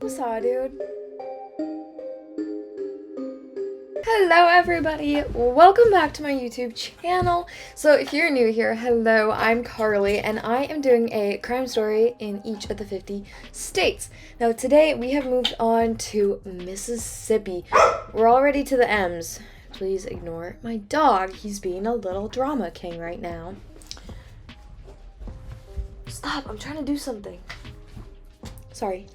What's up, dude? Hello everybody, welcome back to my YouTube channel. So if you're new here, hello, I'm Carlee and I am doing a crime story in each of the 50 states. Now today we have moved on to Mississippi. We're already to the M's. Please ignore my dog, he's being a little drama king right now. Stop, I'm trying to do something. Sorry.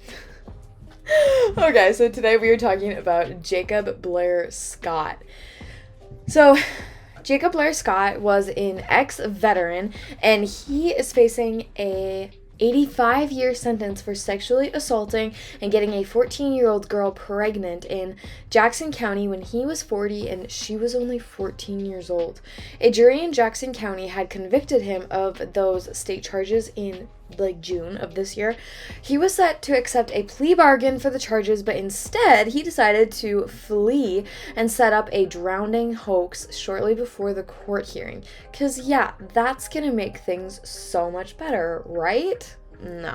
Okay, so today we are talking about Jacob Blair Scott. So, Jacob Blair Scott was an ex-veteran, and he is facing a 85-year sentence for sexually assaulting and getting a 14-year-old girl pregnant in Jackson County when he was 40 and she was only 14 years old. A jury in Jackson County had convicted him of those state charges in June of this year. He was set to accept a plea bargain for the charges, but instead he decided to flee and set up a drowning hoax shortly before the court hearing. Cause yeah, that's gonna make things so much better, right? No.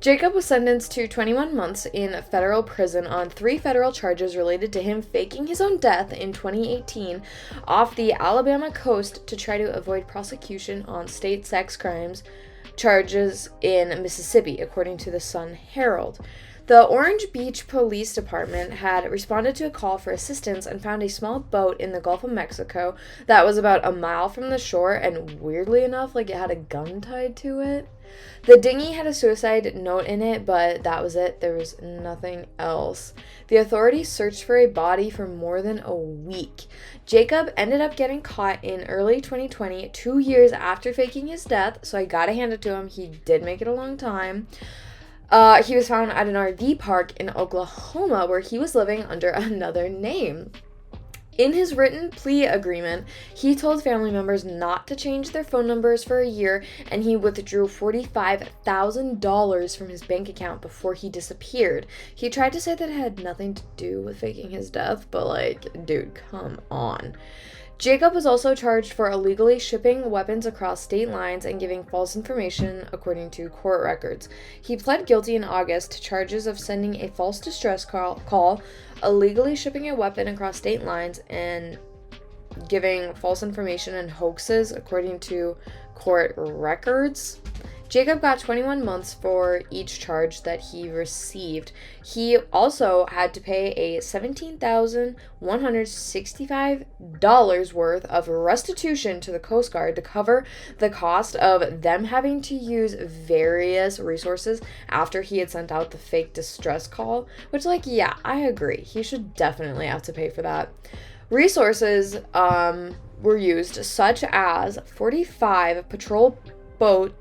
Jacob was sentenced to 21 months in federal prison on 3 federal charges related to him faking his own death in 2018 off the Alabama coast to try to avoid prosecution on state sex crimes charges in Mississippi, according to the Sun-Herald. The Orange Beach Police Department had responded to a call for assistance and found a small boat in the Gulf of Mexico that was about a mile from the shore, and weirdly enough, it had a gun tied to it. The dinghy had a suicide note in it, but that was it. There was nothing else. The authorities searched for a body for more than a week. Jacob ended up getting caught in early 2020, 2 years after faking his death, so I gotta hand it to him. He did make it a long time. He was found at an RV park in Oklahoma where he was living under another name. In his written plea agreement, he told family members not to change their phone numbers for a year, and he withdrew $45,000 from his bank account before he disappeared. He tried to say that it had nothing to do with faking his death, but dude, come on. Jacob was also charged for illegally shipping weapons across state lines and giving false information, according to court records. He pled guilty in August to charges of sending a false distress call, illegally shipping a weapon across state lines, and giving false information and hoaxes, according to court records. Jacob got 21 months for each charge that he received. He also had to pay a $17,165 worth of restitution to the Coast Guard to cover the cost of them having to use various resources after he had sent out the fake distress call, which, yeah, I agree. He should definitely have to pay for that. Resources were used, such as 45 patrol boat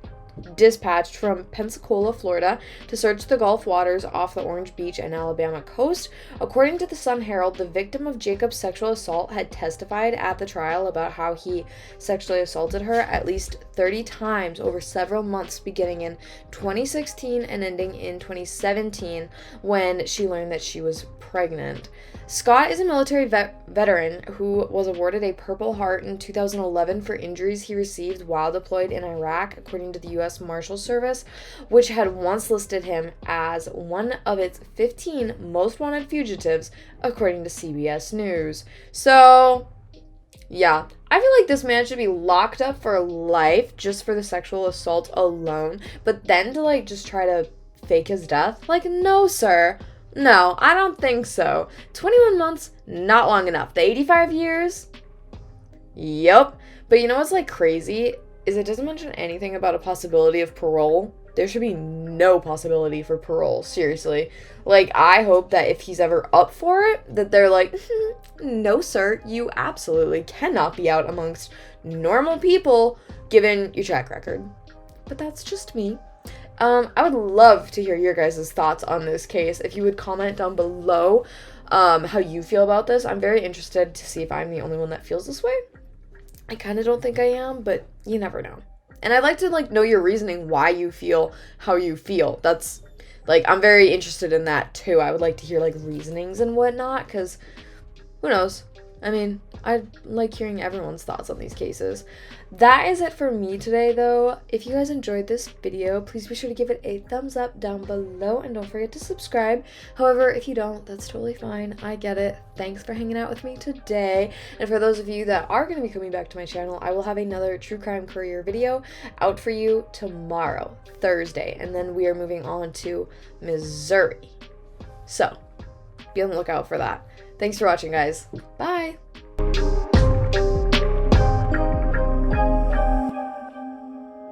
dispatched from Pensacola, Florida, to search the Gulf waters off the Orange Beach and Alabama coast. According to the Sun-Herald, the victim of Jacob's sexual assault had testified at the trial about how he sexually assaulted her at least 30 times over several months, beginning in 2016 and ending in 2017 when she learned that she was pregnant. Scott is a military veteran who was awarded a Purple Heart in 2011 for injuries he received while deployed in Iraq, according to the U.S. Marshals Service, which had once listed him as one of its 15 most wanted fugitives, according to CBS News. So, yeah, I feel like this man should be locked up for life just for the sexual assault alone, but then to just try to fake his death? No, sir. No, I don't think so. 21 months, not long enough. The 85 years? Yup. But you know what's crazy? Is it doesn't mention anything about a possibility of parole. There should be no possibility for parole, seriously. I hope that if he's ever up for it, that they're no sir, you absolutely cannot be out amongst normal people given your track record. But that's just me. I would love to hear your guys' thoughts on this case. If you would comment down below how you feel about this. I'm very interested to see if I'm the only one that feels this way. I kind of don't think I am, but you never know. And I'd like to know your reasoning why you feel how you feel. That's I'm very interested in that too. I would like to hear reasonings and whatnot, because who knows? I mean, I like hearing everyone's thoughts on these cases. That is it for me today, though. If you guys enjoyed this video, please be sure to give it a thumbs up down below and don't forget to subscribe. However, if you don't, that's totally fine. I get it. Thanks for hanging out with me today. And for those of you that are going to be coming back to my channel, I will have another True Crime Courier video out for you tomorrow, Thursday. And then we are moving on to Missouri. So, be on the lookout for that. Thanks for watching, guys. Bye!